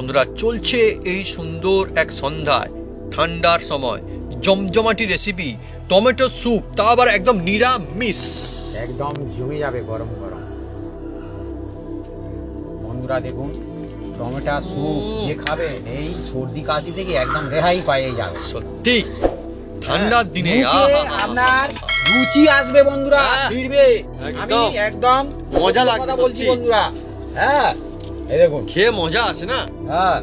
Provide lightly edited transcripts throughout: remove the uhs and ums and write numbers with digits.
বন্ধুরা চলছে এই সুন্দর এক সন্ধ্যায় ঠান্ডার সময় জমজমাটি রেসিপি টমেটো স্যুপ, তা আবার একদম নিরামিষ, একদম জমে যাবে গরম গরম। বন্ধুরা দেখুন, টমেটো স্যুপ যে খাবে এই সর্দি কাশি থেকে একদম রেহাই পেয়ে যাবে। সত্যি ঠান্ডার দিনে আপনার রুচি আসবে বন্ধুরা, ফিরবে একদম মজা লাগবে বলছি বন্ধুরা। হ্যাঁ এই দেখুন খেয়ে মজা আসে না। হ্যাঁ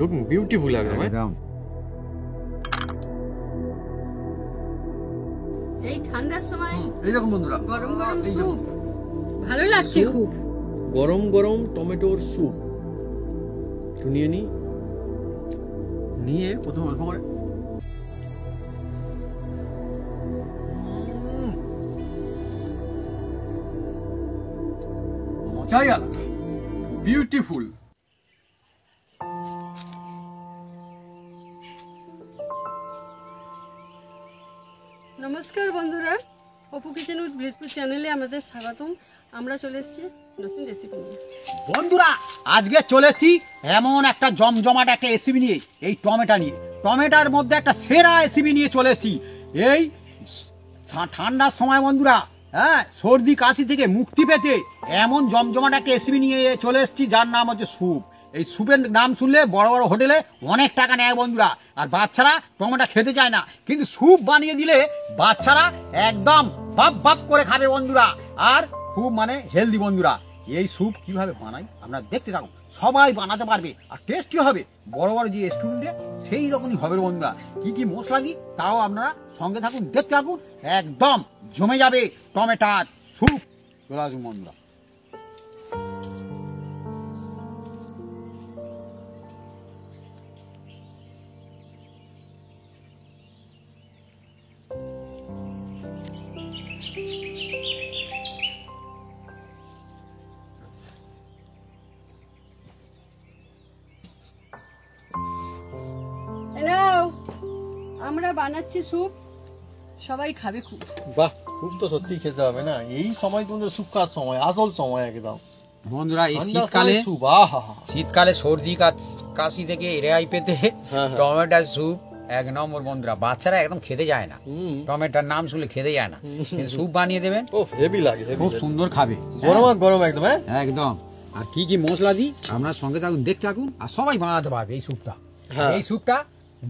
লুকিং বিউটিফুল একদম। এই ঠান্ডার সময় এই দেখুন বন্ধুরা, গরম গরম স্যুপ ভালো লাগছে খুব। গরম গরম টমেটোর স্যুপ শুনিয়ে নিয়ে প্রথম অল্প করে মজাই আলাদা, বিউটিফুল। নমস্কার বন্ধুরা, অপু কিচেন উইথ ব্লেডপুর চ্যানেলে আমাদের স্বাগতম। আমরা চলে এসেছি নতুন রেসিপি নিয়ে। বন্ধুরা আজকে চলে এসেছি এমন একটা জমজমাট একটা রেসিপি নিয়ে, এই টমেটো নিয়ে। টমেটোর মধ্যে একটা সেরা রেসিপি নিয়ে চলে এসেছি এই ঠান্ডার সময় বন্ধুরা। হ্যাঁ, সর্দি কাশি থেকে মুক্তি পেতে এমন জমজমাট একটা রেসিপি নিয়ে চলে এসেছি, যার নাম হচ্ছে স্যুপ। এই স্যুপের নাম শুনলে বড় বড় হোটেলে অনেক টাকা নেয় বন্ধুরা, আর বাচ্চারা টমেটো খেতে চায় না, কিন্তু স্যুপ বানিয়ে দিলে বাচ্চারা একদম বাপ বাপ করে খাবে বন্ধুরা, আর খুব মানে হেলদি বন্ধুরা। এই স্যুপ কিভাবে বানাই আপনারা দেখতে থাকুন, সবাই বানাতে পারবে আর টেস্টি হবে। বড় বড় যে রেস্টুরেন্টে সেই রকমই হবে বন্ধুরা। কি কি মশলা দিই তাও আপনারা সঙ্গে থাকুন, দেখতে থাকুন, একদম জমে যাবে টমেটোর স্যুপ। চলে আসুন বন্ধুরা। আমরা বানাচ্ছি স্যুপ, সবাই খাবে খুব। বাহ, খুব তো সত্যি খেতে হবে না এই সময়। তোমাদের স্যুপ খাওয়ার সময়, আসল সময় একদম বন্ধুরা। এই শীতকালে সর্দি কাশি থেকে রেহাই পেতে টমেটোর স্যুপ এক নম্বর বন্ধুরা। বাচ্চারা একদম খেতে যায় না, টমেটোর নাম শুনলে খেতে যায় না, স্যুপ বানিয়ে দেবেন, ও হেভি লাগে, খুব সুন্দর খাবে, গরম গরম একদম। একদম। আর কি কি মশলা দিই আপনার সঙ্গে থাকুন, দেখতে থাকুন, আর সবাই বানাতে পারবে এই স্যুপটা। এই স্যুপটা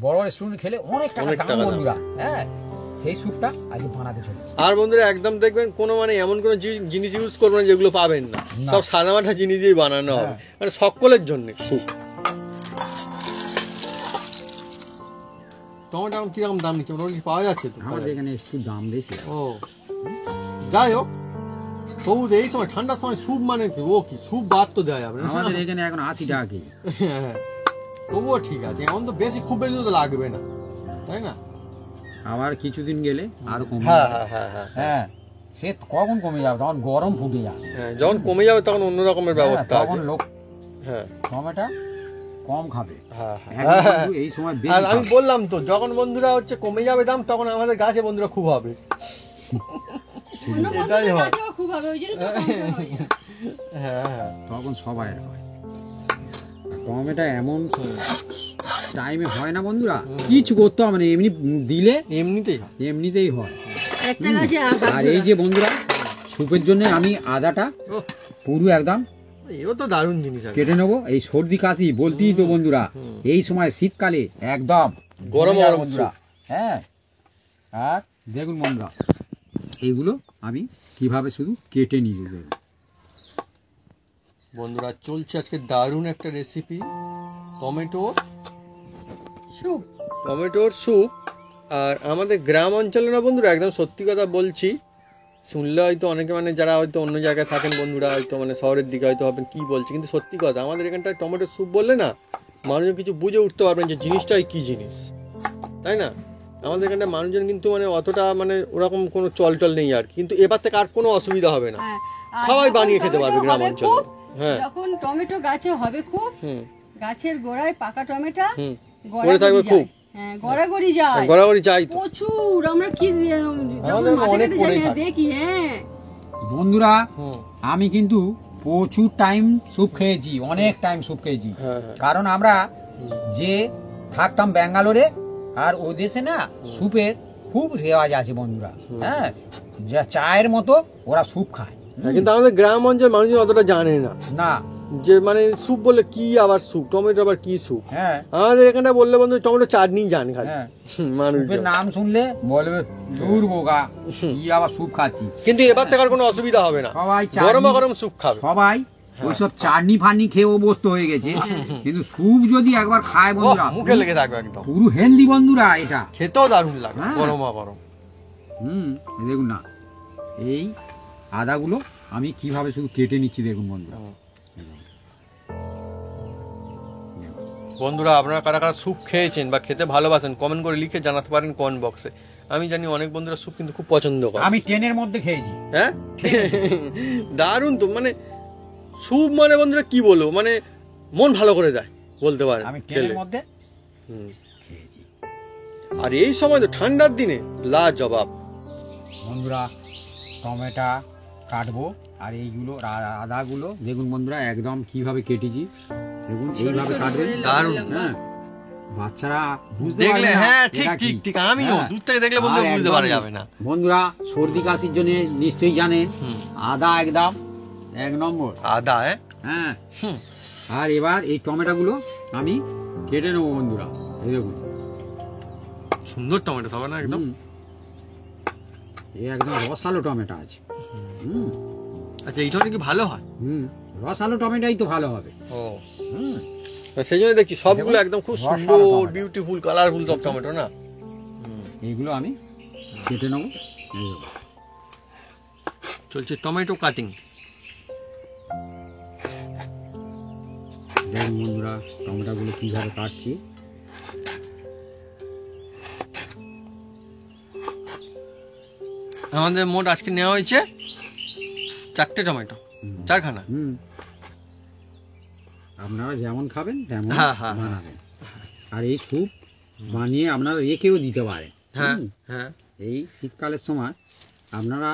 বড় রেস্টুরেন্ট খেলে অনেক টাকা দাম বন্ধুরা। হ্যাঁ, সেই স্যুপটা আজ বানাতে চলেছি। আর বন্ধুরা একদম দেখবেন কোনো মানে এমন কোনো জিনিস ইউজ করবেন না যেগুলো পাবেন না, সব সাদামাটা জিনিস দিয়ে বানানো হবে, মানে সকলের জন্য স্যুপ। টমেটো এখন কিরকম দাম নিচ্ছে মোটামুটি পাওয়া যাচ্ছে তো? আমাদের এখানে একটু দাম বেশি। ও যাই হোক, তবু এই সময় ঠান্ডার সময় স্যুপ মানে কি, ও কি স্যুপ বাদ তো দেওয়া যাবে না। আমাদের এখানে এখন 80 টাকা কেজি। হ্যাঁ, তবুও ঠিক আছে, এমন তো বেশি খুব বেশি তো লাগবে না, তাই না? আবার কিছুদিন গেলে আর কমে। হ্যাঁ, সে কখন কমে যাবে, তখন গরম ফুটে যাবে। হ্যাঁ, যখন কমে যাবে তখন অন্য রকমের ব্যবস্থা আছে, তখন লোক টমেটো কম খাবে। এই সময় আমি বললাম তো, যখন বন্ধুরা হচ্ছে কমে যাবে দাম, তখন আমাদের গাছে বন্ধুরা খুব হবে। এটাই হয়, হ্যাঁ, তখন সবাই হয়। টমেটো এমন টাইমে হয় না বন্ধুরা, কিছু করতে হবে না, এমনি দিলে এমনিতেই হয়। আর এই যে বন্ধুরা স্যুপের জন্য আমি আদাটা পুরো একদম এও তো দারুণ জিনিস কেটে নেবো। এই সর্দি কাশি বলতেই তো বন্ধুরা, এই সময় শীতকালে একদম গরম বন্ধুরা। হ্যাঁ, আর দেখুন বন্ধুরা এইগুলো আমি কিভাবে শুধু কেটে নিয়ে যাবো বন্ধুরা। চলছে আজকে দারুণ একটা রেসিপি, টমেটোর স্যুপ। আর আমাদের গ্রাম অঞ্চলে না বন্ধুরা, একদম সত্যি কথা বলছি, শুনলে হয়তো অনেকে মানে যারা হয়তো অন্য জায়গায় থাকেন বন্ধুরা, হয়তো মানে শহরের দিকে হয়তো ভাবেন কি বলছে, কিন্তু সত্যি কথা, আমাদের এখানটায় টমেটো স্যুপ বললে না মানুষজন কিছু বুঝে উঠতে পারবেন যে জিনিসটাই কি জিনিস, তাই না? আমাদের এখানে মানুষজন কিন্তু মানে অতটা মানে ওরকম কোনো চল নেই আর কি। কিন্তু এবার থেকে আর কোনো অসুবিধা হবে না, হ্যাঁ, আর সবাই যখন বানিয়ে খেতে পারবে টমেটো গ্রাম হবে অঞ্চলে। খুব, হ্যাঁ যখন টমেটো গাছে হবে খুব, হুম গাছের গোড়ায় পাকা টমেটো হুম গড়াগড়ি থাকবে যায়। খুব। হ্যাঁ, গড়াগড়ি যায় গড়াগড়ি চাই তো। প্রচুর। আমরা কি যখন আমাদের মাঠে অনেক ঘাটে পড়েই যাই, থাকে। দেখি। হ্যাঁ, বন্ধুরা হুম আমি কিন্তু প্রচুর টাইম স্যুপ খেয়েছি, অনেক টাইম স্যুপ খেয়েছি। হ্যাঁ হ্যাঁ কারণ আমরা যে থাকতাম ব্যাঙ্গালোরে, আর ও দেশে না স্যুপের খুব রেওয়াজ আছে বন্ধুরা। হ্যাঁ, যা চায়ের মতো ওরা স্যুপ খায়। হ্যাঁ, কিন্তু আমাদের গ্রাম অঞ্চলের মানুষজন অতটা জানে না না, যে মানে স্যুপ বলে কি, আবার স্যুপ টমেটো আবার কি স্যুপ। হ্যাঁ আমাদের এখানে বললে বন্ধু টমেটো চাটনি জানে খালি হ্যাঁ, মানুষ। স্যুপের নাম শুনলে বলবে দূর বোগা, কি আবার স্যুপ খাচ্ছি। কিন্তু এবার থেকে আর কোনো অসুবিধা হবে না, সবাই গরম চাটনি, গরম স্যুপ খাবে। সবাই ওইসব চাটনি ফাটনি খেয়ে অভ্যস্ত হয়ে গেছে, কিন্তু স্যুপ যদি একবার খায় ওহ, বন্ধুরা মুখে লেগে থাকবে একদম, পুরো হেলদি বন্ধুরা এটা। খেতেও দারুণ লাগে হ্যাঁ। গরম গরম। এই দেখুন না, এই আদাগুলো আমি কিভাবে শুধু কেটে নিচ্ছি দেখুন বন্ধুরা। বন্ধুরা আপনারা কারা কারা স্যুপ খেয়েছেন বা খেতে ভালোবাসেন কমেন্ট করে লিখে জানাতে পারেন কমেন্ট বক্সে। আমি জানি অনেক বন্ধুরা স্যুপ কিন্তু খুব পছন্দ করে। আমি 10-এর মধ্যে খেয়েছি। হ্যাঁ দারুণ তো, মানে স্যুপ মানে বন্ধুরা কি বলবো, মানে মন ভালো করে দেয় বলতে পারেন আমি 10-এর খেলে। মধ্যে হুম। খেয়েছি। আর এই সময় তো ঠান্ডার দিনে লাজবাব। বন্ধুরা টমেটো কাটবো, আর এইগুলো আদাগুলো দেখুন বন্ধুরা একদম কিভাবে কেটেছি দেখুন, এইভাবে কাটবেন। দারুণ। হ্যাঁ, বাচ্চারা বুঝতে দেখলে পারবে না হ্যাঁ ঠিক এটা কি। ঠিক ঠিক, আমিও হ্যাঁ। দূর থেকে দেখলে বন্ধু আর বুঝতে একদম পারা যাবে না। বন্ধুরা সর্দি কাশির জন্য নিশ্চয়ই জানেন আদা একদম 1 নম্বর। আদা হ্যাঁ, হুম। আর এবার এই টমেটোগুলো আমি কেটে নেবো বন্ধুরা, এই দেখুন। সুন্দর টমেটো সবাই না একদম। এই একদম রসালো টমেটো আছে। আচ্ছা এই টমেটো কি ভালো হয়? রসালো টমেটোই তো ভালো হবে। ও হুম, সেই জন্য দেখছি সবগুলো একদম খুব রসালো সুন্দর টমেটো। বিউটিফুল কালারফুল সব টমেটো না। এইগুলো আমি কেটে নেবো। এই দেখুন। চলছে টমেটো কাটিং। দেখুন বন্ধুরা টমেটোগুলো কিভাবে কাটছি। আমাদের মোট আজকে নেওয়া হয়েছে 4টে টমেটো, 4খানা। আপনারা যেমন খাবেন তেমন হ্যাঁ, হ্যাঁ, বানাবেন। আর এই স্যুপ বানিয়ে আপনারা রেখেও দিতে পারেন। হ্যাঁ হ্যাঁ এই শীতকালের সময় আপনারা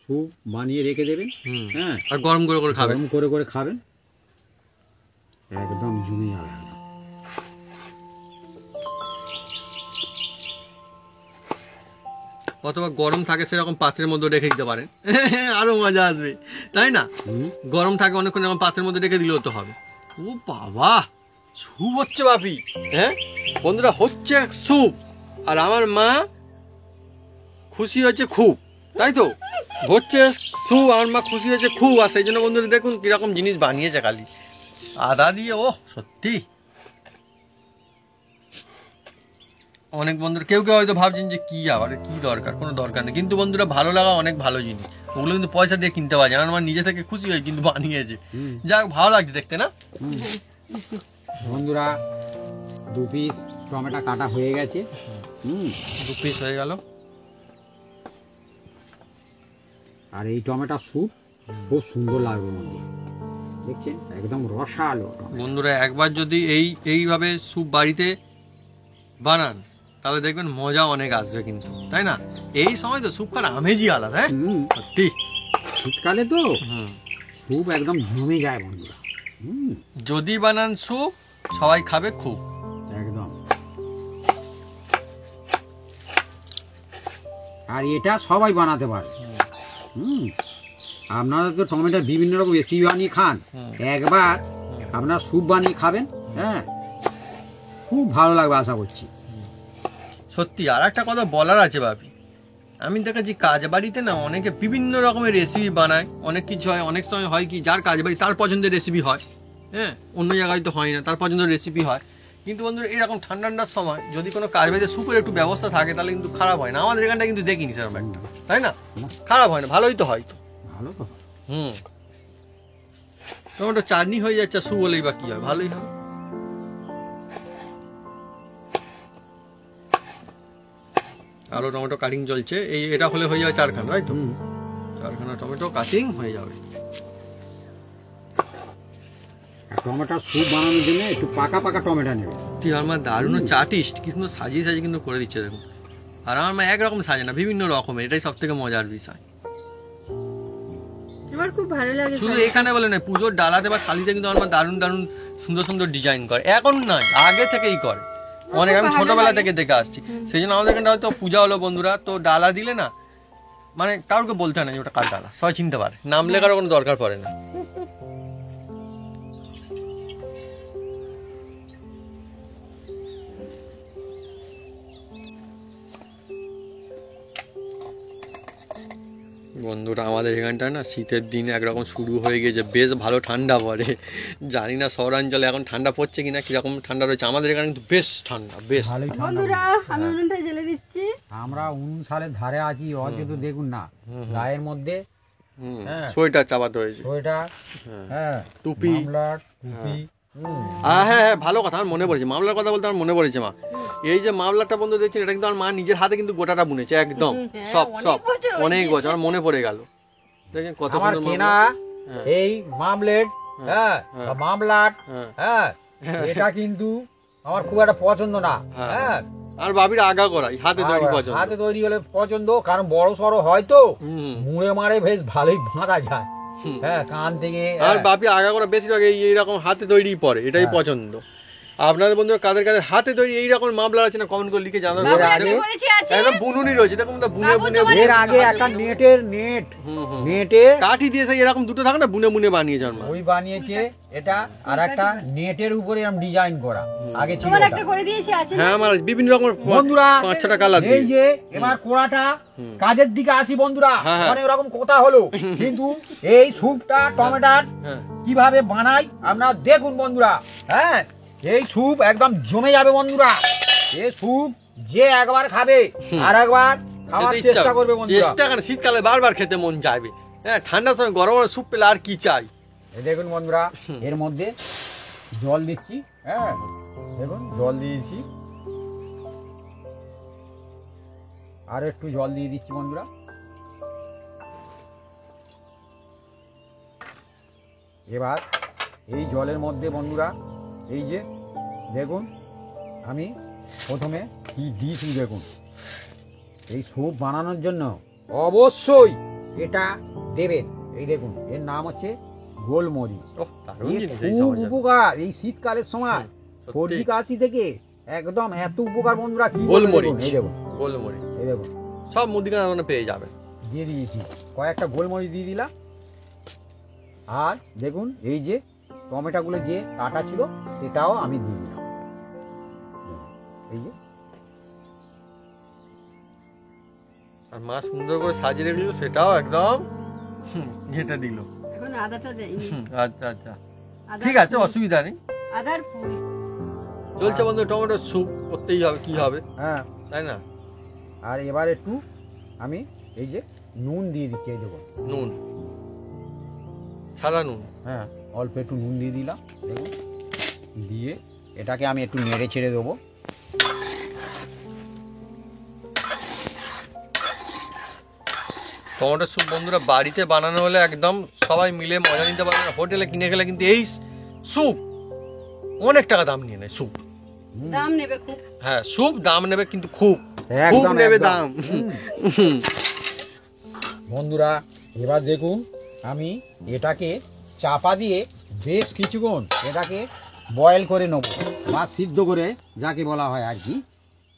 স্যুপ বানিয়ে রেখে দেবেন। হুম। হ্যাঁ, আর গরম করে করে খাবেন। গরম করে করে খাবেন, একদম জমে যাবে একদম। অথবা গরম থাকে সেরকম পাত্রের মধ্যে রেখে দিতে পারেন, আরো মজা আসবে তাই না? গরম থাকে অনেকক্ষণ এরকম পাত্রের মধ্যে রেখে দিলেও তো হবে। ও বাবা, স্যুপ হচ্ছে বাপি। হ্যাঁ বন্ধুরা হচ্ছে স্যুপ, আর আমার মা খুশি হচ্ছে খুব, তাই তো? হচ্ছে স্যুপ, আমার মা খুশি হয়েছে খুব। আর সেই জন্য বন্ধুরা দেখুন কিরকম জিনিস বানিয়েছে খালি আদা দিয়ে। ও সত্যি অনেক বন্ধুরা কেউ কেউ হয়তো ভাবছেন যে কি আবার কি দরকার, কোনো দরকার নেই। কিন্তু বন্ধুরা ভালো লাগা অনেক ভালো জিনিস, ওগুলো কিন্তু পয়সা দিয়ে কিনতে পারছে না। আমার নিজে থেকে খুশি হয় কিন্তু বানিয়েছে, যাক ভালো লাগছে দেখতে না বন্ধুরা। 2 পিস টমেটো কাটা হয়ে গেছে। 2 পিস হয়ে গেল। আর এই টমেটো স্যুপ খুব সুন্দর লাগবে বন্ধুরা, দেখছেন একদম রসালো টমেটো। বন্ধুরা একবার যদি এইভাবে স্যুপ বাড়িতে বানান তাহলে দেখবেন মজা অনেক আসবে কিন্তু, তাই না? এই সময় তো স্যুপ খাওয়ার আমেজই আলাদা। হ্যাঁ সত্যি শীতকালে তো স্যুপ একদম জমে যায় বন্ধুরা। যদি বানান স্যুপ সবাই খাবে খুব একদম। আর এটা সবাই বানাতে পারে। আপনারা তো টমেটোর বিভিন্ন রকম রেসিপি বানিয়ে খান, একবার আপনারা স্যুপ বানিয়ে খাবেন। হ্যাঁ, খুব ভালো লাগবে আশা করছি। সত্যি। আর একটা কথা বলার আছে বাপি, আমি দেখেছি কাজ বাড়িতে না অনেকে বিভিন্ন রকমের রেসিপি বানায়, অনেক কিছু হয়। অনেক সময় হয় কি যার কাজ বাড়ি তার পছন্দের রেসিপি হয়, হ্যাঁ অন্য জায়গায় তো হয় না, তার পছন্দের রেসিপি হয়। কিন্তু বন্ধুরা এরকম ঠান্ডার সময় যদি কোনো কাজ বাড়িতে সুপের একটু ব্যবস্থা থাকে তাহলে কিন্তু খারাপ হয় না। আমাদের এখানটা কিন্তু দেখিনি সেরকম একটা, তাই না? খারাপ হয় না, ভালোই তো হয় তো। ভালো তো। টমেটো চাটনি হয়ে যাচ্ছে, সু বলেই বা কি হয়, ভালোই হবে। আরও টমেটো কাটিং চলছে, এটা হলে হয়ে যাবে 4খানা, তাই তো? 4খানা টমেটো কাটিং হয়ে যাবে। টমেটো স্যুপ বানানোর জন্য একটু পাকা পাকা টমেটো নেবে। তুই আমার দারুণ চাটিস্ট, কি সুন্দর সাজিয়ে সাজিয়ে কিন্তু করে দিচ্ছে দেখুন। আর আমার মা একরকম সাজে না, বিভিন্ন রকমের, এটাই সব থেকে মজার বিষয়। আমার খুব ভালো লাগে। শুধু এখানে বলে না, পুজোর ডালাতে বা থালিতে কিন্তু আমার দারুণ দারুণ সুন্দর সুন্দর ডিজাইন করে, এখন নয় আগে থেকেই করে, অনেক আমি ছোটবেলা থেকে দেখে আসছি। সেই জন্য আমাদের এখানটা হয়তো পূজা হলো বন্ধুরা, তো ডালা দিলে না মানে কাউকে বলতে হয় না যে ওটা কার ডালা, সবাই চিনতে পারে, নাম লেখারও কোনো দরকার পড়ে না। বন্ধুরা আমাদের এখানটায় না শীতের দিন একরকম শুরু হয়ে গেছে, বেশ ভালো ঠান্ডা পড়ে। জানি না শহরাঞ্চলে এখন ঠান্ডা পড়ছে কিনা, কিরকম ঠান্ডা রয়েছে, আমাদের এখানে কিন্তু বেশ ঠান্ডা, বেশ। ভালোই ঠান্ডা। বন্ধুরা আমি উনুনটা জ্বেলে দিচ্ছি। আমরা উনুন সালের ধারে আছি, অযথ দেখুন না গায়ের মধ্যে হ্যাঁ সোয়েটার চাপাতে হয়েছে, সোয়েটার, হ্যাঁ টুপি, মামলার টুপি। হ্যাঁ হ্যাঁ হ্যাঁ, ভালো কথা, আমার মনে পড়েছে মামলার কথা বলতে আমার মনে পড়েছে মা। এই যে মামলাটা বন্ধু দেখছেন, এটা কিন্তু আমার মা নিজের হাতে কিন্তু গোটাটা বুনেছে একদম, সব সব অনেক বছর, আমার মনে পড়ে গেল। দেখেন কত আমার সুন্দর কেনা এই মামলেট, হ্যাঁ মামলাট, হ্যাঁ এটা কিন্তু আমার খুব একটা পছন্দ না। হ্যাঁ আর বাবির আগা করাই হাতে তৈরি পছন্দ, হাতে তৈরি হলে পছন্দ, কারণ বড় সড়ো হয় তো মুড়ে মারে বেশ ভালোই বাঁধা যায়, হ্যাঁ কান থেকে। আর বাপি আগা করা বেশিরভাগ এইরকম হাতে তৈরি পরে, এটাই পছন্দ। আপনাদের বন্ধুরা কাদের কাদের হাতে তৈরি এইরকম মামলা আছে না, কমেন্ট করে লিখে জানাবেন। একদম বুনুনি রয়েছে, দেখুন বুনে বুনে। এর আগে একটা নেটে কাঠি দিয়ে সেই এরকম দুটো থাকে না, বুনে বুনে বানিয়েছে আমার মা। ওই বানিয়েছে এটা, আর একটা নেটের উপরে এরকম ডিজাইন করা আগে ছিল। একটা করে দিয়েছি আছে। হ্যাঁ আমার বিভিন্ন রকম বন্ধুরা 5-6টা কালার দিয়ে। এই যে এবার কোড়াটা কাজের দিকে আসি বন্ধুরা, অনেক রকম কথা হলো, কিন্তু এই স্যুপটা টমেটোর কিভাবে বানাই আপনারা দেখুন বন্ধুরা। হ্যাঁ এই স্যুপ একদম জমে যাবে বন্ধুরা, এই স্যুপ যে একবার খাবে আর একবার খাওয়ার চেষ্টা করবে বন্ধুরা। চেষ্টা করে, শীতকালে বারবার খেতে মন চাইবে, হ্যাঁ ঠান্ডার সময় গরম গরম স্যুপ পেলে আর কি চাই। এই দেখুন বন্ধুরা, এর মধ্যে জল দিচ্ছি, হ্যাঁ দেখুন জল দিয়েছি, আর একটু জল দিয়ে দিচ্ছি বন্ধুরা। এবার এই জলের মধ্যে বন্ধুরা এই যে দেখুন আমি প্রথমে কি দিয়েছি দেখুন। এই স্যুপ বানানোর জন্য অবশ্যই এটা দেবেন, এই দেখুন এর নাম হচ্ছে গোলমরিচ। খুব উপকার এই শীতকালের সময়, সর্দি কাশি থেকে একদম এত উপকার বন্ধুরা। কি গোলমরিচ, এই দেখুন গোলমরিচ, এই দেখুন সব মুদিখানা দোকানে পেয়ে যাবে। দিয়ে দিয়েছি কয়েকটা গোলমরিচ দিয়ে দিলাম। আর দেখুন এই যে টমেটোগুলো যে কাটা ছিল সেটাও আমি দিয়ে দিলাম, এই যে। আর মা সুন্দর করে সাজিয়ে রেখেছিল সেটাও একদম ঘেটে দিল। এখন আদাটা দেইনি। আচ্ছা আচ্ছা ঠিক আছে, অসুবিধা নেই। আদার ফুল চলছে বন্ধু, টমেটো স্যুপ করতেই হবে, কি হবে, হ্যাঁ তাই না। আর এবার একটু আমি এই যে নুন দিয়ে দিচ্ছি, এই দেখুন নুন, সাদা নুন, হ্যাঁ অল্প একটু নুন দিয়ে দিলাম দেখুন, দিয়ে এটাকে আমি একটু নেড়ে ছেড়ে দেবো। টমেটো স্যুপ বন্ধুরা বাড়িতে বানানো হলে একদম সবাই মিলে মজা নিতে পারবে। হোটেলে কিনে গেলে কিন্তু এই স্যুপ অনেক টাকা দাম নিয়ে নেয়, স্যুপ দাম নেবে খুব। হ্যাঁ স্যুপ দাম নেবে কিন্তু খুব একদম নেবে একদম। দাম। বন্ধুরা এবার দেখুন আমি এটাকে চাপা দিয়ে বেশ কিছুক্ষণ এটাকে বয়েল করে নেব বা সিদ্ধ করে যাকে বলা হয় আর কি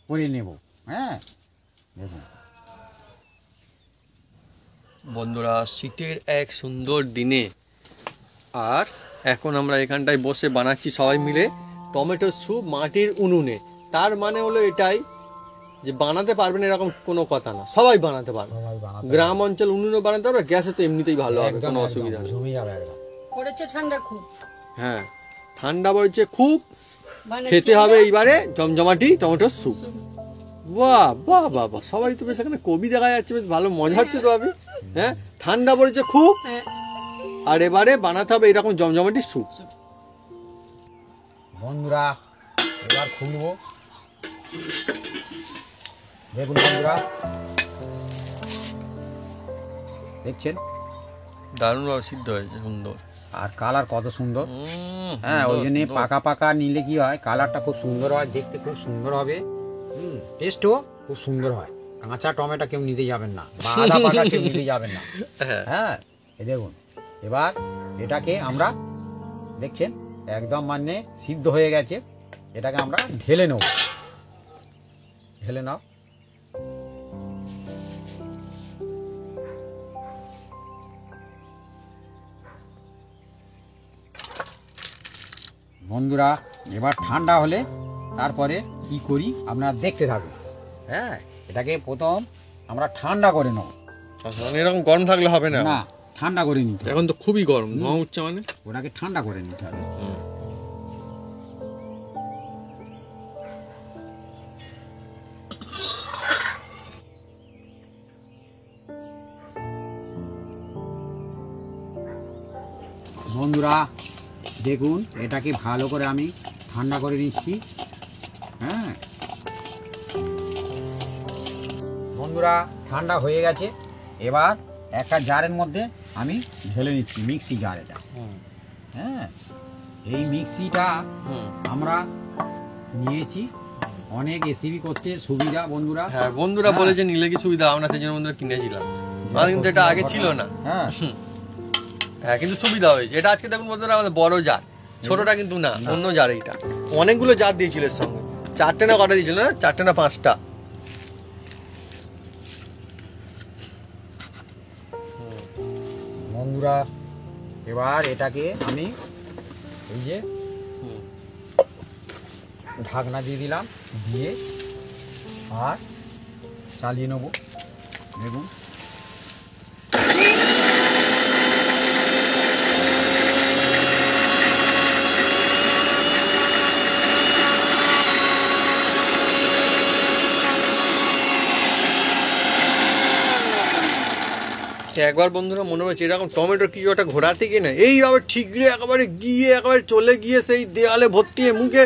করে নেব। হ্যাঁ দেখুন বন্ধুরা শীতের এক সুন্দর দিনে আর এখন আমরা এখানটায় বসে বানাচ্ছি সবাই মিলে টমেটো স্যুপ মাটির উনুনে। তার মানে হলো এটাই যে বানাতে পারবেন এরকম কোনো কথা না, সবাই বানাতে পারবে। গ্রাম অঞ্চল উনুনে বানাতে পারবে, গ্যাসে তো এমনিতেই ভালো হবে, কোনো অসুবিধা নেই। জমে যাবে একদম। পড়েছে ঠান্ডা খুব, হ্যাঁ ঠান্ডা পড়েছে খুব, বানাচ্ছি খেতে হবে এইবারে জমজমাটি টমেটো স্যুপ। বাহ বাহ বাহ বাহ, সবাই তো বেশ এখানে কবি দেখা যাচ্ছে, বেশ ভালো মজা হচ্ছে তো আমি। হ্যাঁ ঠান্ডা পড়েছে খুব, হ্যাঁ। আর এবারে বানাতে হবে এরকম জমজমাটি স্যুপ। বন্ধুরা এবার খুলবো, দেখুন বন্ধুরা, দেখছেন দারুণভাবে সিদ্ধ হয়েছে, সুন্দর। আর কালার কত সুন্দর। হ্যাঁ, ওই জন্য পাকা পাকা নিলে কি হয়, কালারটা খুব সুন্দর হয়, দেখতে খুব সুন্দর হবে, টেস্টও খুব সুন্দর হয়। কাঁচা টমেটো কেউ নিতে যাবেন না, বা আধা পাকা কেউ নিতে যাবেন না। হ্যাঁ, এই দেখুন, এবার এটাকে আমরা দেখছেন একদম মানে সিদ্ধ হয়ে গেছে, এটাকে আমরা ঢেলে নেব। ঢেলে নাও। বন্ধুরা, এবার ঠান্ডা হলে তারপরে কি করি আপনারা দেখতে থাকুন। হ্যাঁ, এটাকে প্রথম আমরা ঠান্ডা করে নেব। এরকম গরম থাকলে হবে না, না, ঠান্ডা করে নিতে হবে। এখন তো খুবই গরম, ধোঁয়া উঠছে মানে। ওটাকে ঠান্ডা করে নিতে হবে। বন্ধুরা দেখুন, এটাকে ভালো করে আমি ঠান্ডা করে নিচ্ছি। হ্যাঁ বন্ধুরা, ঠান্ডা হয়ে গেছে। এবার একটা জারের মধ্যে আমি ঢেলে নিচ্ছি, মিক্সি জার এটা। হ্যাঁ, এই মিক্সিটা আমরা নিয়েছি অনেক রেসিপি করতে সুবিধা বন্ধুরা। হ্যাঁ বন্ধুরা, বলেছে নিলে কি সুবিধা, আমরা সেই জন্য বন্ধুরা কিনেছিলাম। আমার কিন্তু এটা আগে ছিল না। হ্যাঁ হ্যাঁ, কিন্তু সুবিধা হয়েছে। এটা আজকে দেখুন বন্ধুরা, আমাদের বড় জার, ছোটটা কিন্তু না, অন্য জার। এইটা অনেকগুলো জার দিয়েছিল এর সঙ্গে, 4টে না কটা দিয়েছিল না, 4টে না 5টা। বন্ধুরা, এবার এটাকে আমি এই যে ঢাকনা দিয়ে দিলাম, দিয়ে আর চালিয়ে নেব। দেখুন একবার বন্ধুরা মনে হচ্ছে এরকম টমেটোর কিছু একটা ঘোরাতে গিয়ে না, এইভাবে ঠিকরে একেবারে গিয়ে একেবারে চলে গিয়ে সেই দেয়ালে ভর্তি হয়ে, মুখে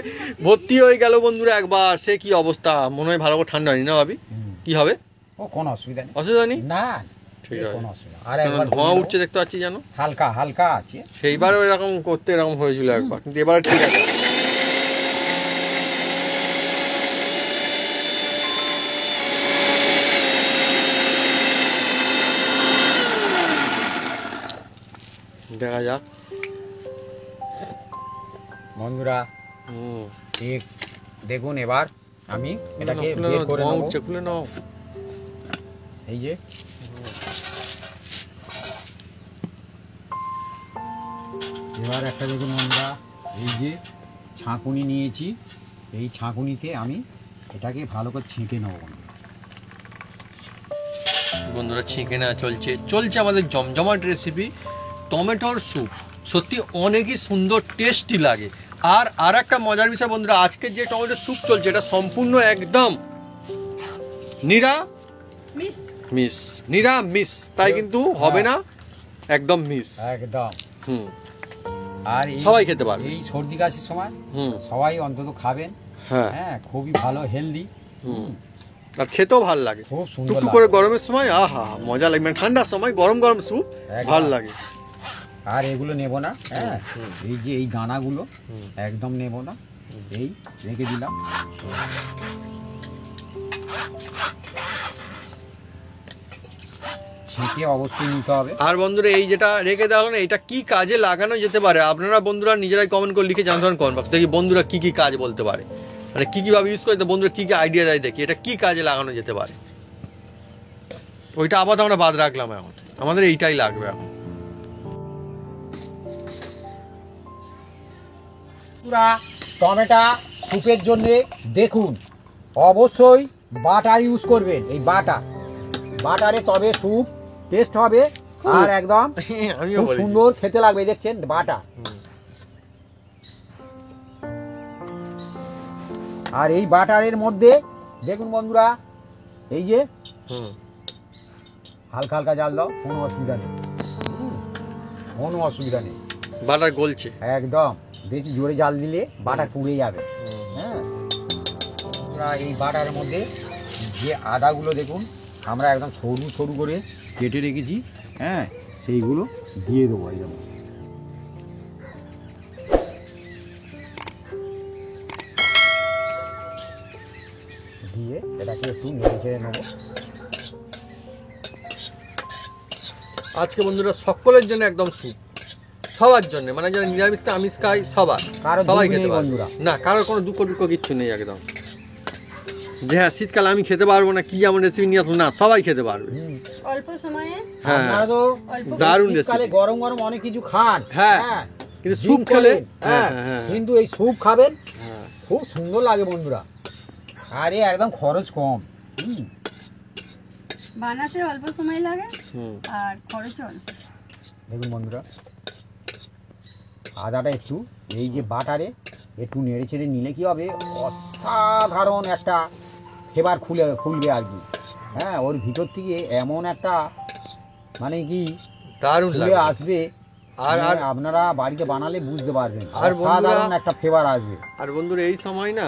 ভর্তি হয়ে গেল বন্ধুরা একবার। সে কি অবস্থা, মনে হয় ভালো করে ঠান্ডা হয়নি না ভাবি? কি হবে? ও কোনো অসুবিধা নেই, অসুবিধা নেই, না ঠিক আছে। কোনো অসুবিধা। আর একবার ধোঁয়া উঠছে দেখতে পাচ্ছি জানো, হালকা হালকা আছে। সেইবারও এরকম করতে এরকম হয়েছিল একবার, কিন্তু এবারে ঠিক আছে। দেখা যাক বন্ধুরা, ঠিক দেখুন, এবার আমি এটাকে বের করে ধোঁয়া নেব। উঠছে, খুলে নাও। এই যে এবার একটা দেখুন বন্ধুরা, এই যে ছাঁকুনি নিয়েছি, এই ছাঁকুনিতে আমি এটাকে ভালো করে ছেঁকে নেব। বন্ধুরা ছেঁকে না চলছে আমাদের জমজমাট রেসিপি টমেটোর স্যুপ। সত্যি অনেকই সুন্দর, টেস্টি লাগে। আর একটা মজার বিষয় বন্ধুরা, আজকে যে টমেটোর স্যুপ চলছে এটা সম্পূর্ণ একদম নিরামিষ, তাই কিন্তু হবে না, একদম একদম। হুম, আর সবাই খেতে পারবে। এই সর্দি কাশির সময় সবাই অন্তত খাবেন। হ্যাঁ হ্যাঁ, খুবই ভালো, হেলদি, আর খেতেও ভালো লাগে। খুব সুন্দর টুকটুক করে গরমের সময় আহা মজা লাগে, মানে ঠান্ডার সময় গরম গরম স্যুপ ভালো লাগে। আর এগুলো নেব না। হ্যাঁ, এই যে এই দানাগুলো একদম নেব না, এই রেখে দিলাম। ছেঁকে অবশ্যই নিতে হবে। আর বন্ধুরা, এই যেটা রেখে দেওয়া হলো না, এটা কি কাজে লাগানো যেতে পারে আপনারা বন্ধুরা নিজেরাই কমেন্ট করে লিখে জানাতে পারেন কমেন্ট বক্স। দেখি বন্ধুরা কি কি কাজ বলতে পারে, মানে কি কিভাবে ইউজ করে, বন্ধুরা কি কি আইডিয়া দেয়, দেখি এটা কি কাজে লাগানো যেতে পারে। ওইটা আপাতত আমরা বাদ রাখলাম, এখন আমাদের এইটাই লাগবে এখন। টমেটো স্যুপের জন্য দেখুন অবশ্যই বাটার ইউজ করবেন। এই বাটারে তবে স্যুপ টেস্ট হবে আর একদম খুব সুন্দর খেতে লাগবে। দেখছেন বাটার, আর এই বাটারের মধ্যে দেখুন বন্ধুরা, এই যে হালকা হালকা জাল দাও, কোনো অসুবিধা নেই, কোনো অসুবিধা নেই। বাটার গলছে একদম, বেশি জোরে জাল দিলে বাটার পুড়ে যাবে। হ্যাঁ, এই বাটারের মধ্যে যে আদাগুলো দেখুন আমরা একদম সরু সরু করে কেটে রেখেছি, হ্যাঁ সেইগুলো দিয়ে দেবো একদম। দিয়ে এটাকে একটু নেড়ে ছেড়ে নেবো। আজকে বন্ধুরা সকলের জন্য একদম স্যুপ, সবার জন্য, মানে যারা নিরামিষ খায় আমিষ খায় সবার, কারো সবাই দুঃখ খেতে নেই পারবে বন্ধুরা। না, কারোর কোনো দুঃখ টুক্ষ কিচ্ছু নেই একদম। যে হ্যাঁ শীতকালে আমি খেতে পারবো না, কি এমন রেসিপি নিয়ে আসবো, না সবাই খেতে পারবে। অল্প সময়ে হ্যাঁ আপনারা তো অল্প দারুণ শীতকালে রেসিপি। গরম গরম অনেক কিছু খান, হ্যাঁ, কিন্তু স্যুপ খেলে হ্যাঁ কিন্তু এই স্যুপ খাবেন হ্যাঁ। খুব সুন্দর লাগে বন্ধুরা, আর এ একদম খরচ কম। বানাতে অল্প সময় লাগে হুম। আর খরচ অল্প। দেখুন বন্ধুরা, আদাটা একটু এই যে বাটারে একটু নেড়ে চেড়ে নিলে কি হবে, অসাধারণ একটা ফ্লেভার খুলবে আর কি। হ্যাঁ, ওর ভিতর থেকে এমন একটা মানে কি দারুণ খুলে লাগে। আসবে, আর আর আপনারা বাড়িতে বানালে বুঝতে পারবেন, আর বন্ধুরা- অসাধারণ একটা ফ্লেভার আসবে। আর বন্ধুরা এই সময় না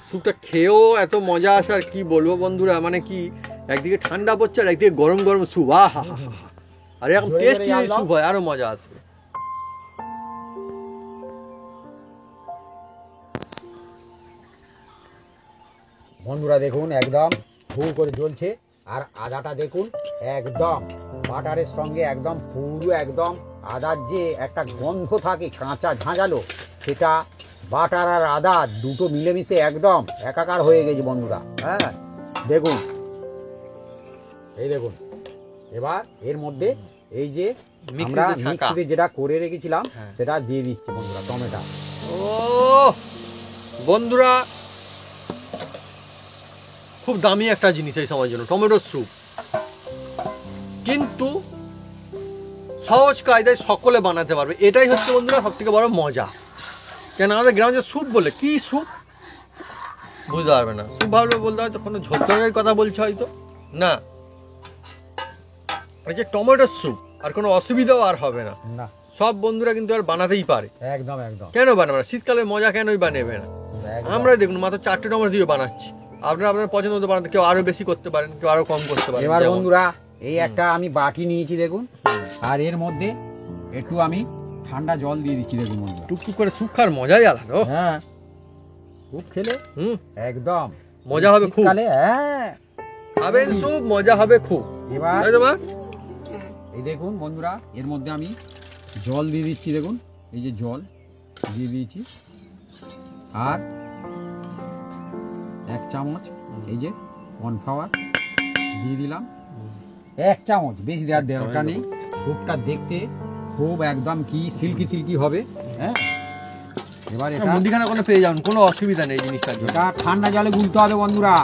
স্যুপটা খেয়েও এত মজা আসে, আর কি বলবো বন্ধুরা, মানে কি একদিকে ঠান্ডা পড়ছে আর একদিকে গরম গরম স্যুপ, আহা হা হা। আর এরকম জোরে টেস্টি জোরে স্যুপ হয় আরো মজা আসবে। বন্ধুরা দেখুন একদম ফু করে জ্বলছে, আর আদাটা দেখুন একদম বাটারের সঙ্গে একদম পুরো একদম আদার যে একটা গন্ধ থাকে কাঁচা ঝাঁঝালো, সেটা বাটার আর আদা দুটো মিলেমিশে একদম একাকার হয়ে গেছে বন্ধুরা। হ্যাঁ দেখুন, এই দেখুন, এবার এর মধ্যে এই যে আমরা মিক্সিতে ছাঁকা। মিক্সিতে যেটা করে রেখেছিলাম হ্যাঁ। সেটা দিয়ে দিচ্ছি বন্ধুরা, টমেটো। ও বন্ধুরা, খুব দামি একটা জিনিস এই সময়ের জন্য টমেটোর স্যুপ, কিন্তু সহজ কায়দায় সকলে বানাতে পারবে, এটাই হচ্ছে বন্ধুরা সব থেকে বড় মজা। কেন আমাদের গ্রামে যে স্যুপ বলে, কি স্যুপ বুঝতে পারবে না, স্যুপ ভাবলে বলতে হয়তো কোনো ঝোল তরকারির কথা বলছে হয়তো না, এই যে টমেটোর স্যুপ, আর কোনো অসুবিধাও আর হবে না। না সব বন্ধুরা কিন্তু আর বানাতেই পারে, একদম একদম কেন বানাবে না, শীতকালে মজা কেনই বানাবে না। একদম। আমরা দেখুন মাত্র 4টে টমেটো দিয়ে বানাচ্ছি, আপনারা আপনার পছন্দ মতো বানাতে, কেউ আরো বেশি করতে পারেন, কেউ আরো কম করতে পারেন। এবার যেমন- বন্ধুরা এই একটা আমি বাটি নিয়েছি দেখুন, আর এর মধ্যে একটু আমি ঠান্ডা জল দিয়ে দিচ্ছি দেখুন বন্ধুরা। টুকটুক করে স্যুপ খাওয়ার মজাই আলাদা। ও, হ্যাঁ, খুব খেলে হুম, একদম মজা হবে খুব। শীতকালে, হ্যাঁ। খাবেন স্যুপ, মজা হবে খুব, এবার তাই তো মা? এই দেখুন বন্ধুরা, এর মধ্যে আমি জল দিয়ে দিচ্ছি দেখুন, এই যে জল দিয়ে দিয়েছি, আর 1 চামচ এই যে কর্নফ্লাওয়ার দিয়ে দিলাম, 1 চামচ, বেশি দেওয়ার দরকার নেই। স্যুপটা দেখতে খুব একদম কি সিল্কি সিল্কি হবে। হ্যাঁ, এবার এটা মুদিখানা কোনো পেয়ে যাবেন, কোনো অসুবিধা নেই জিনিসটার জন্য। এটা ঠান্ডা জলে গুলতে হবে বন্ধুরা,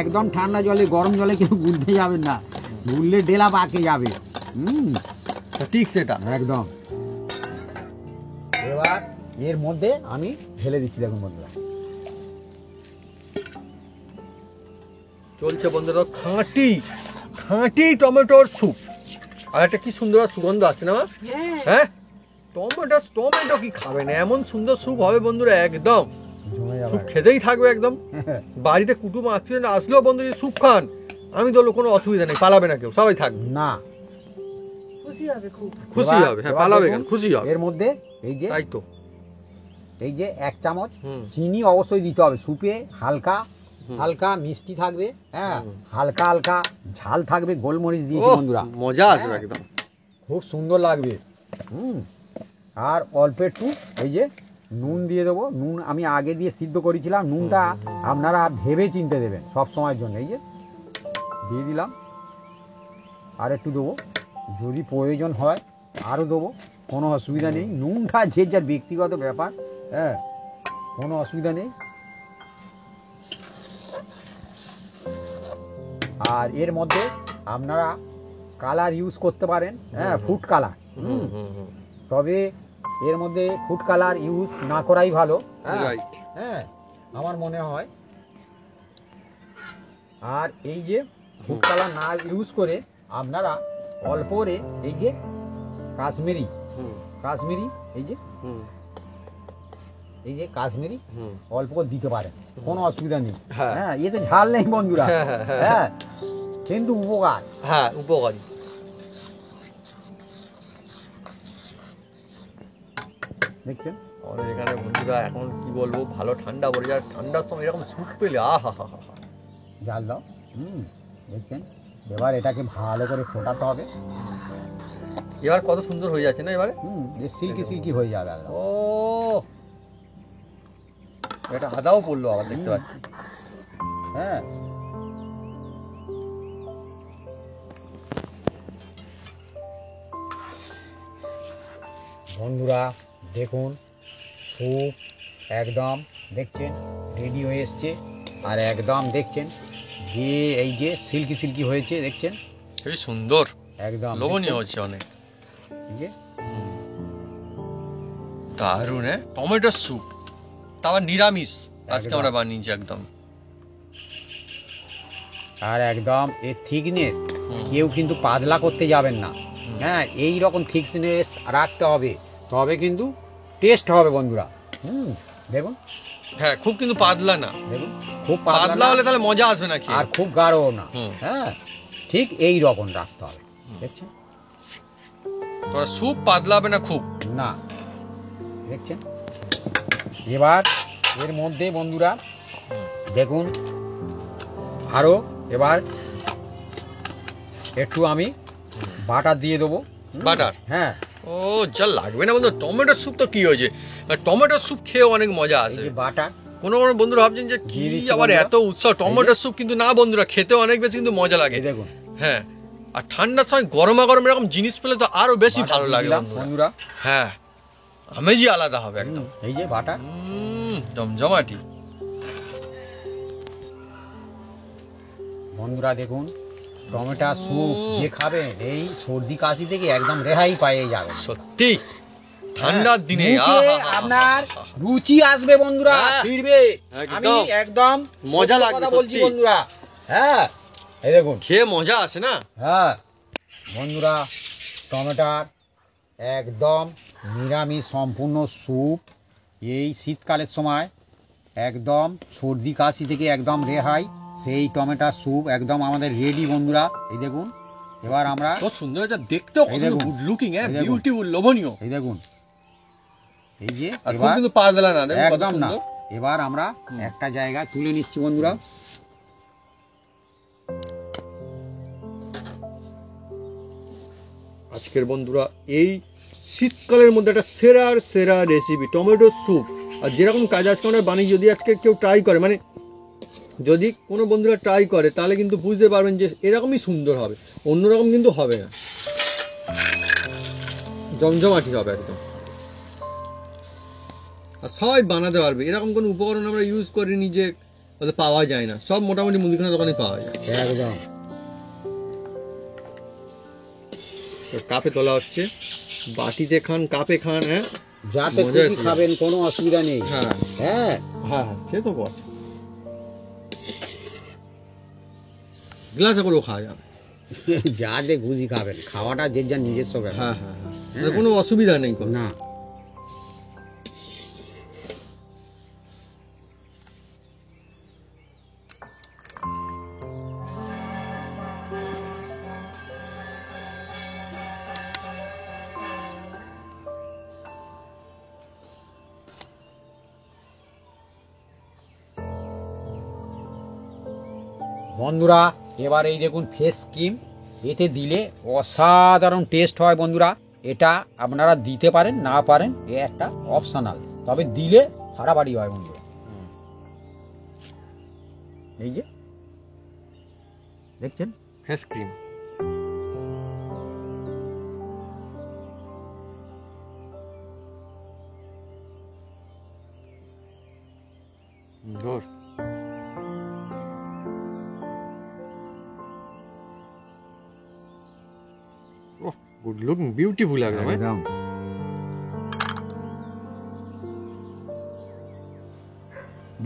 একদম ঠান্ডা জলে, গরম জলে কেউ গুলতে যাবেন না, গুললে ডেলা পাকে যাবে। ঠিক সেটা। একদম। এবার এর মধ্যে আমি ঢেলে দিচ্ছি দেখুন বন্ধুরা। চলছে বন্ধুরা খাঁটি খাঁটি টমেটোর স্যুপ, আর একটা কি সুন্দর সুগন্ধ আসছে না মা? হ্যাঁ হ্যাঁ, টমেটো কি খাবে না, এমন সুন্দর স্যুপ হবে বন্ধুরা, একদম জমে যাবে। স্যুপ খেতেই থাকবে একদম। বাড়িতে কুটুম আত্মীয় আসলেও বন্ধু যদি স্যুপ খান, আমি তো কোনো অসুবিধা নেই, পালাবে না কেউ, সবাই থাকবে, না, খুশি হবে খুব। খুশি এবার- হবে। হ্যাঁ, এবার পালাবে দেখুন, কেন, খুশি হবে। এর মধ্যে এই যে তাই তো। 1 চামচ হুম। চিনি অবশ্যই দিতে হবে, স্যুপে হালকা হুম। হালকা মিষ্টি থাকবে, হ্যাঁ, হুম। হালকা হালকা ঝাল থাকবে, গোলমরিচ দিয়েছি ওহ, বন্ধুরা, মজা আসবে হ্যাঁ। একদম। খুব সুন্দর লাগবে। আর অল্প একটু এই যে নুন দিয়ে দেবো, নুন আমি আগে দিয়ে সিদ্ধ করেছিলাম, নুনটা আপনারা ভেবে চিনতে দেবেন সব সময়ের জন্য। এই যে দিয়ে দিলাম, আর একটু দেবো, যদি প্রয়োজন হয় আরও দেবো, কোনো অসুবিধা নেই। নুনটা যে যার ব্যক্তিগত ব্যাপার, হ্যাঁ, কোনো অসুবিধা নেই। আর এর মধ্যে আপনারা কালার ইউজ করতে পারেন, হ্যাঁ, ফুড কালার। হুম, হুম, হুম। তবে এর মধ্যে ফুড কালার ইউজ না করাই ভালো, হ্যাঁ, রাইট। হ্যাঁ, আমার মনে হয়। আর এই যে ফুড কালার না ইউজ করে আপনারা অল্প করে এই যে কাশ্মীরি হুম, কাশ্মীরি এই যে হুম। এই যে কাশ্মীরি হুম। অল্প করে দিতে পারেন, কোনো অসুবিধা নেই। হ্যাঁ। হ্যাঁ, এতে ঝাল নেই বন্ধুরা। হ্যাঁ, হ্যাঁ, হ্যাঁ। হ্যাঁ, কিন্তু উপকার। হ্যাঁ, উপকারী। দেখছেন আমাদের এখানে বন্ধুরা এখন কি বলবো, ভালো ঠান্ডা পড়ে যায়, ঠান্ডার সময় এরকম স্যুপ পেলে আহা হা হা। জাল দাও। দেখছেন, এবার এটাকে ভালো করে ফোটাতে হবে। এবার কত সুন্দর হয়ে যাচ্ছে না এবারে। বেশ সিল্কি সিল্কি হয়ে যাবে একদম। ও, এটা আদাও পড়লো আবার দেখতে পাচ্ছি। হ্যাঁ, বন্ধুরা দেখুন, স্যুপ একদম দেখছেন রেডি হয়ে এসছে, আর একদম দেখছেন যে এই যে সিল্কি সিল্কি হয়েছে, দেখছেন এই সুন্দর একদম লোভনীয় দেখছেন? হচ্ছে অনেক। এই যে দারুণ। হ্যাঁ, টমেটোর স্যুপ, তারপর নিরামিষ আজকে একদম। আমরা বানিয়েছি একদম। আর একদম এর থিকনেস হুম। কেউ কিন্তু পাতলা করতে যাবেন না। হ্যাঁ, এই রকম থিকনেস রাখতে হবে, তবে কিন্তু টেস্ট হবে বন্ধুরা। দেখুন হ্যাঁ, খুব কিন্তু পাতলা না, দেখুন, খুব পাতলা হলে তাহলে মজা আসবে না আর খেয়ে। খুব গাঢ় না। হুম। হ্যাঁ, ঠিক এই রকম রাখতে হবে। দেখছেন তোর স্যুপ পাতলা হবে না খুব। না, দেখছেন এবার এর মধ্যে বন্ধুরা দেখুন আরো এবার একটু আমি বাটার দিয়ে দেবো। বাটার? হ্যাঁ, ও, যা লাগবে না বন্ধু, টমেটোর স্যুপ তো কি হয়েছে, টমেটোর স্যুপ খেয়ে অনেক মজা এই আসে। যে বাটার কোনো কোনো বন্ধুরা ভাবছেন যে কি দিয়ে দিচ্ছি আবার বন্ধুরা। এত উৎসাহ টমেটোর স্যুপ, কিন্তু না বন্ধুরা, খেতে অনেক বেশি কিন্তু মজা লাগে। এই দেখুন, হ্যাঁ, আর ঠান্ডার সময় গরমা গরম এরকম জিনিস পেলে তো আরো বেশি বাটার ভালো দিয়ে লাগে দিলাম বন্ধুরা। বন্ধুরা। হ্যাঁ, আমেজই আলাদা হবে একদম। এই যে বাটার। জমজমাটি। বন্ধুরা দেখুন, টমেটো স্যুপ যে খাবেন এই সর্দি কাশি থেকে একদম রেহাই পেয়ে যাবে। সত্যি ঠান্ডার দিনে মুখে আপনার রুচি আসবে বন্ধুরা, হ্যাঁ, ফিরবে। একদম। আমি একদম মজা সত্য লাগবে কথা বলছি সত্যি। বন্ধুরা। হ্যাঁ, এই দেখুন। খেয়ে মজা আসে না। হ্যাঁ বন্ধুরা, টমেটোর একদম নিরামিষ সম্পূর্ণ স্যুপ এই শীতকালের সময় একদম সর্দি কাশি থেকে একদম রেহাই, সেই টমেটোর স্যুপ একদম আমাদের রেডি বন্ধুরা। এই দেখুন, এবার আমরা তো সুন্দর, যা দেখতেও এই দেখুন, গুড লুকিং, এই দেখুন। বিউটিফুল, লোভনীয়। এই দেখুন, এই যে আর খুব এবার কিন্তু পাতলা না, দেখুন কত একদম না। সুন্দর। এবার আমরা একটা জায়গায় তুলে নিচ্ছি বন্ধুরা। আজকের বন্ধুরা এই শীতকালের মধ্যে একটা সেরার সেরা রেসিপি টমেটো স্যুপ। আর যেরকম কাজ আজকে আমরা বানিয়ে, যদি আজকে কেউ ট্রাই করে, মানে যদি কোনো বন্ধুরা ট্রাই করে, তাহলে কিন্তু বুঝতে পারবেন যে এরকমই সুন্দর হবে, অন্যরকম কিন্তু হবে না, জমজমাটি হবে একদম। আর সবাই বানাতে পারবে, এরকম কোনো উপকরণ আমরা ইউজ করিনি যে ওদের পাওয়া যায় না, সব মোটামুটি মুদিখানা দোকানে পাওয়া যায়। একদম তো কাপে তোলা হচ্ছে, বাটিতে খান, কাপে খান। হ্যাঁ, যাতে মজা খুশি এসে খাবেন, কোনো অসুবিধা নেই। হ্যাঁ হ্যাঁ, হ্যাঁ হ্যাঁ, সে তো বটে। গ্লাসে করেও খাওয়া যাবে। যাতে খুশি খাবেন, খাওয়াটা যে যার নিজস্ব ব্যাপার। হ্যাঁ হ্যাঁ হ্যাঁ, এতে কোনো অসুবিধা নেই কোনো। না, বন্ধুরা এবার এই দেখুন ফেস ক্রিম, এতে দিলে অসাধারণ টেস্ট হয় বন্ধুরা। এটা আপনারা দিতে পারেন, না পারেন, এ একটা অপশনাল, তবে দিলে ফাড়াফাড়ি হয় বন্ধুরা। এই যে দেখছেন, ফেস ক্রিম সুন্দর। ওহ, গুড লুকিং, বিউটিফুল একদম। হ্যাঁ? একদম।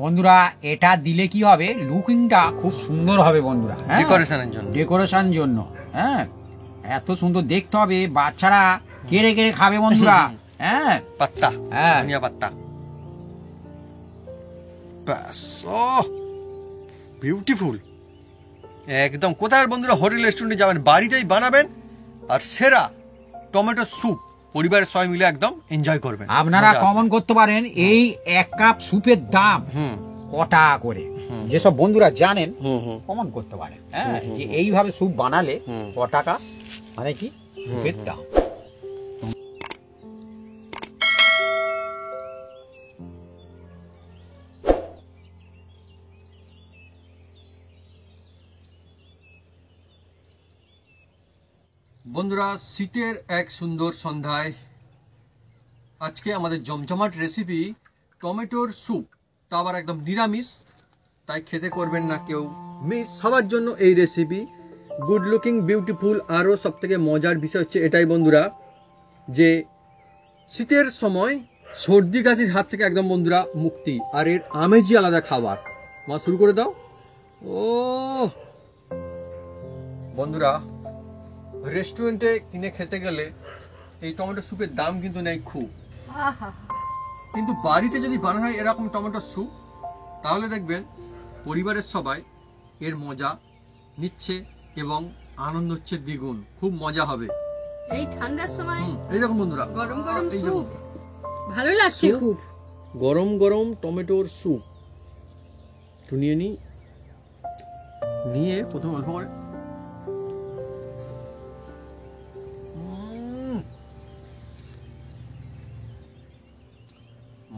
বন্ধুরা এটা দিলে কি হবে, লুকিংটা খুব সুন্দর হবে বন্ধুরা। ডেকোরেশনের জন্য। ডেকোরেশন জন্য, হ্যাঁ, এত সুন্দর দেখতে হবে, বাচ্চারা কেড়ে কেড়ে খাবে বন্ধুরা। হ্যাঁ, পাত্তা, হ্যাঁ, ধনিয়া পাত্তা। ব্যাস, বিউটিফুল একদম। কোথায় বন্ধুরা হোটেল রেস্টুরেন্টে যাবেন, বাড়িতেই বানাবেন আর সেরা টমেটো স্যুপ পরিবারের সবাই মিলে একদম এনজয় করবেন। আপনারা কমন করতে পারেন এই 1 কাপ স্যুপের দাম কটা করে, যেসব বন্ধুরা জানেন কমন করতে পারেন। হ্যাঁ, যে এইভাবে স্যুপ বানালে ক টাকা, মানে কি স্যুপের দাম। বন্ধুরা, শীতের এক সুন্দর সন্ধ্যায় আজকে আমাদের জমজমাট রেসিপি টমেটোর স্যুপ, তা আবার একদম নিরামিষ, তাই খেতে করবেন না কেউ মিস। সবার জন্য এই রেসিপি, গুড লুকিং বিউটিফুল। আরও সব থেকে মজার বিষয় হচ্ছে এটাই বন্ধুরা, যে শীতের সময় সর্দি কাশির হাত থেকে একদম বন্ধুরা মুক্তি, আর এর আমেজই আলাদা খাবার। মা শুরু করে দাও। ও বন্ধুরা, রেস্টুরেন্টে কিনে খেতে গেলে এই টমেটো স্যুপের দাম কিন্তু নেই খুব, কিন্তু বাড়িতে যদি বানানো হয় এরকম টমেটো স্যুপ, তাহলে দেখবেন পরিবারের সবাই এর মজা নিচ্ছে এবং আনন্দ হচ্ছে দ্বিগুণ। খুব মজা হবে এই ঠান্ডার সময়। এই দেখুন বন্ধুরা, গরম গরম এই স্যুপ দেখুন, ভালো লাগছে স্যুপ, খুব। গরম গরম টমেটোর স্যুপ একটু নিয়ে নিয়ে প্রথমে অল্প করে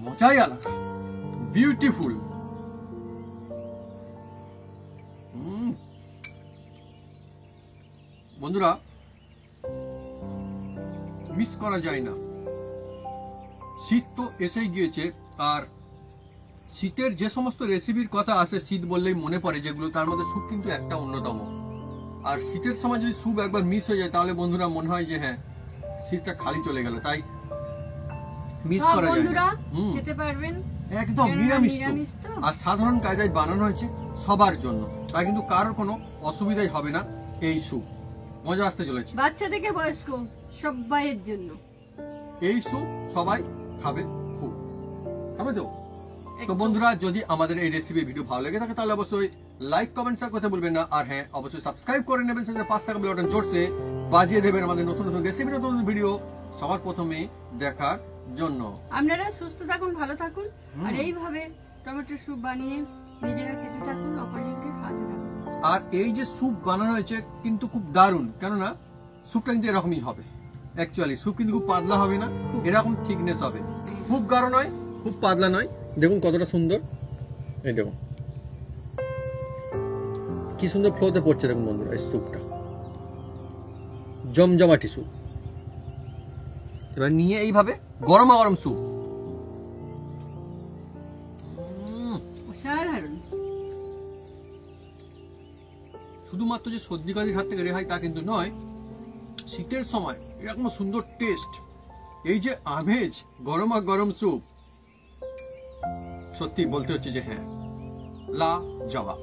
মজাই আলাদা, বিউটিফুল। বন্ধুরা, মিস করা যায় না। শীত তো এসেই গিয়েছে, আর শীতের যে সমস্ত রেসিপির কথা আসে শীত বললেই মনে পড়ে যেগুলো, তার মধ্যে স্যুপ কিন্তু একটা অন্যতম। আর শীতের সময় যদি স্যুপ একবার মিস হয়ে যায় তাহলে বন্ধুরা মনে হয় যে হ্যাঁ, শীতটা খালি চলে গেল। তাই মিস করা যায় না। খেতে পারবেন একদম নিরামিষ তো, আর সাধারণ কায়দায় বানানো হয়েছে সবার জন্য, তাই কিন্তু কারোর কোনো অসুবিধাই হবে না। এই স্যুপ মজা আসতে চলেছে, বাচ্চা থেকে বয়স্ক সবাইয়ের জন্য। এই স্যুপ সবাই খাবে, খুব খাবে তো। তো বন্ধুরা, যদি আমাদের এই রেসিপি ভিডিও ভালো লেগে থাকে তাহলে অবশ্যই লাইক কমেন্ট শেয়ার করতে ভুলবেন না। আর হ্যাঁ, অবশ্যই সাবস্ক্রাইব করে নেবেন, সাথে 5 টাকা বেল বাটন জোরসে বাজিয়ে দেবেন আমাদের নতুন নতুন রেসিপি, নতুন নতুন ভিডিও সবার প্রথমে দেখার জন্য। আপনারা সুস্থ থাকুন, ভালো থাকুন, আর এইভাবে টমেটো স্যুপ বানিয়ে নিজেরা খেতে থাকুন, অপরজনকে খাওয়াতে থাকুন। আর এই যে স্যুপ বানানো হয়েছে কিন্তু খুব দারুণ, কেননা স্যুপটা কিন্তু এরকমই হবে। অ্যাকচুয়ালি স্যুপ কিন্তু খুব পাতলা হবে না, এরকম থিকনেস হবে, খুব গাঢ় নয়, খুব পাতলা নয়। দেখুন কতটা সুন্দর, এই দেখুন কি সুন্দর ফ্লোতে পড়ছে। দেখুন বন্ধুরা, এই স্যুপটা জমজমাটি স্যুপ। এবার নিয়ে এইভাবে গরমা গরম স্যুপ, অসাধারণ। শুধুমাত্র যে সর্দি কাশির হাত থেকে রেহাই তা কিন্তু নয়, শীতের সময় এরকম সুন্দর টেস্ট, এই যে আমেজ, গরমা গরম স্যুপ, সত্যি বলতে হচ্ছে যে হ্যাঁ, লা জবাব।